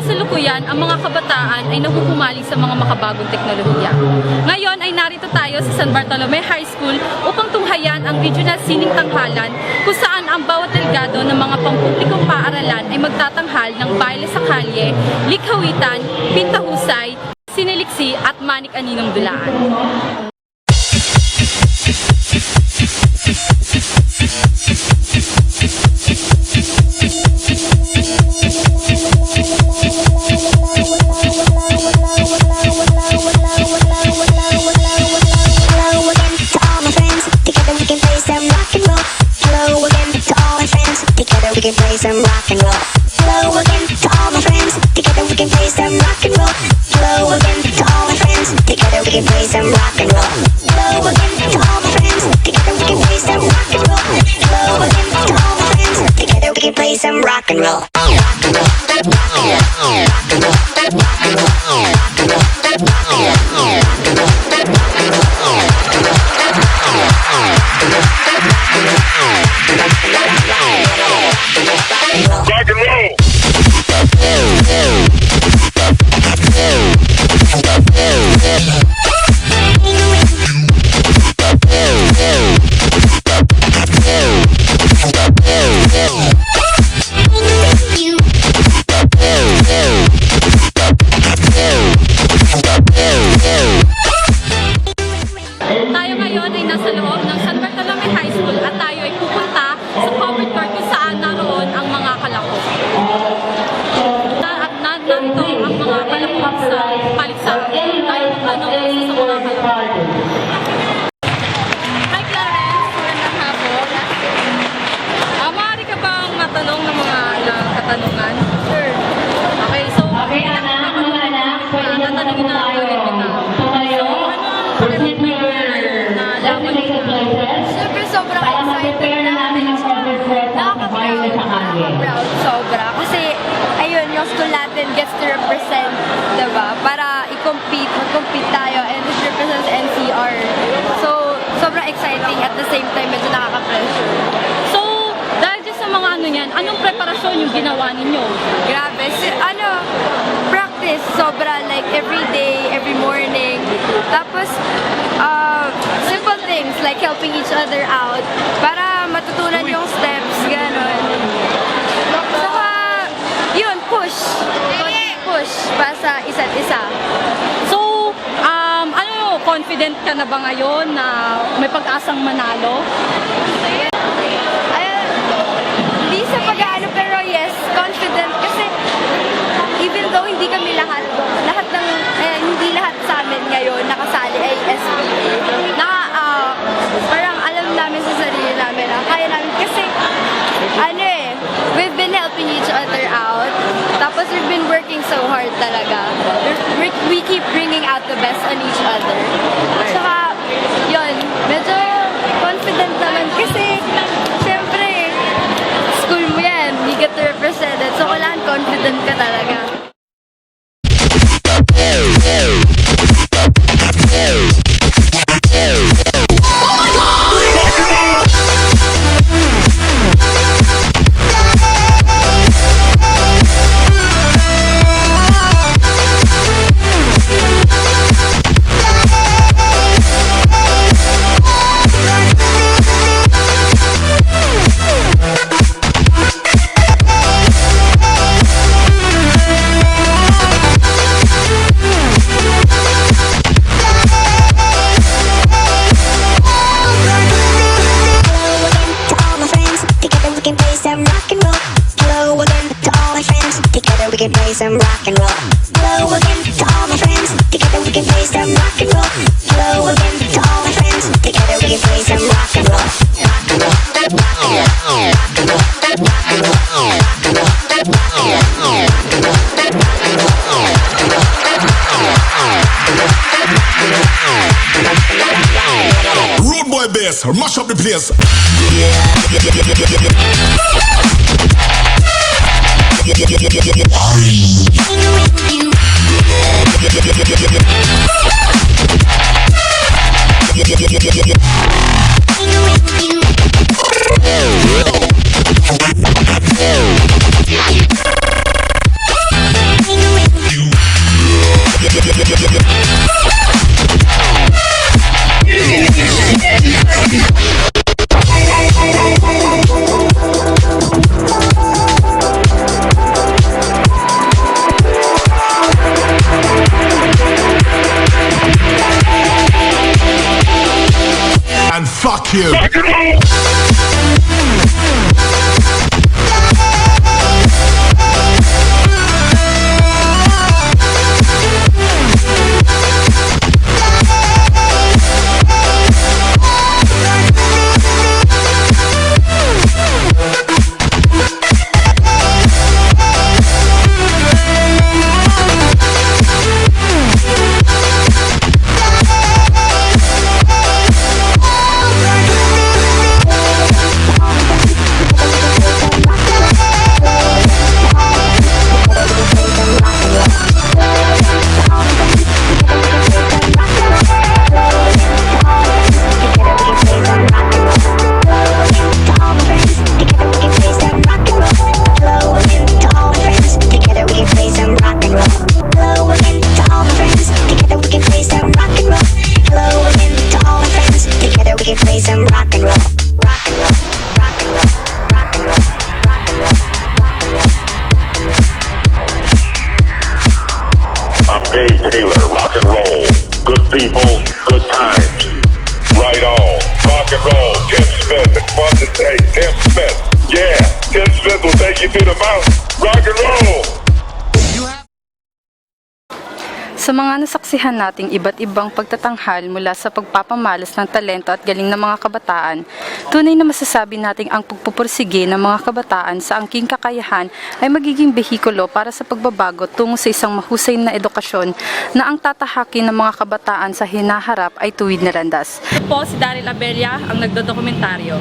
kasalukuyan, ang mga kabataan ay nahuhumaling sa mga makabagong teknolohiya. Ngayon ay narito tayo sa San Bartolome High School upang tunghayan ang regional sining tanghalan kung saan ang bawat delegado ng mga pampublikong paaralan ay magtatanghal ng baile sa kalye, likhawitan, pintahusay, siniliksi at manik-aninong dulaan. We can play some rock and roll. Hello again to all my friends. Together we can play some rock and roll. Hello again to all my friends. Together we can play some rock and roll. Hello again to all my friends. Together we can play some rock and roll. Hello again to all my friends. Together we can play some rock and roll. Rock and roll. Rock and roll. Rock and roll. Rock and roll. Rock and roll. Rock and Tayo ngayon ay nasa loob ng San Bartolome High School at tayo ay pupunta sa covered court kung saan naroon ang mga kalakok. At narito ang mga kalakok sa paligsahan. Tayo magtanong sa mga kalakok. Hi Clarence, magandang hapon. Maaari ka bang matanong ng mga katanungan? Sure. Okay, so tatanungin na ulit kita. Siyempre, sobrang excited namin. Nakaka-proud sobra. Kasi, ayun, yung school natin gets to represent, diba? Para mag-compete tayo, and this represents NCR. So, sobrang exciting at the same time, medyo nakaka-pressure. So, dahil dyan sa mga ano yan, anong preparasyon yung ginawa ninyo? Grabe. Practice, sobra, like every day, every morning. Tapos, simple things like helping each other out para matutunan yung steps, gano'n. Saka, yun, push para sa isa't isa. So, confident ka na ba ngayon na may pag-asang manalo? Ayun, hindi sa pag-aano, pero yes, confident kasi even though hindi kami lahat ng, hindi lahat sa amin ngayon nakasali ay SBA. Parang alam namin sa sarili namin na kaya namin kasi we've been helping each other out. Tapos we've been working so hard talaga. We keep bringing out the best on each other. Saka, yun, medyo confident naman kasi syempre, school mo yan, you get to represent it. So, kailangan confident ka talaga. We can play some rock and roll. Hello again to all my friends. Together we can play some rock and roll. Hello again to all my friends. Together we can play some rock and roll. Rock and roll. Rock and roll. Rock and roll. Rock and roll. Rock and roll. Rock and roll. Road boy bass, mash up the place. rock here. I'm Dave Taylor, rock and roll. Good people, good times. Right on. Rock and roll. Tim Smith. It's fun to say Tim Smith. Yeah, Tim Smith will take you to the mountain. Rock and roll. Sa mga nasaksihan nating iba't ibang pagtatanghal mula sa pagpapamalas ng talento at galing ng mga kabataan, tunay na masasabi nating ang pagpupursige ng mga kabataan sa angking kakayahan ay magiging behikulo para sa pagbabago tungo sa isang mahusay na edukasyon na ang tatahakin ng mga kabataan sa hinaharap ay tuwid na landas. Po si Daryl Abelia ang nagdodokumentaryo.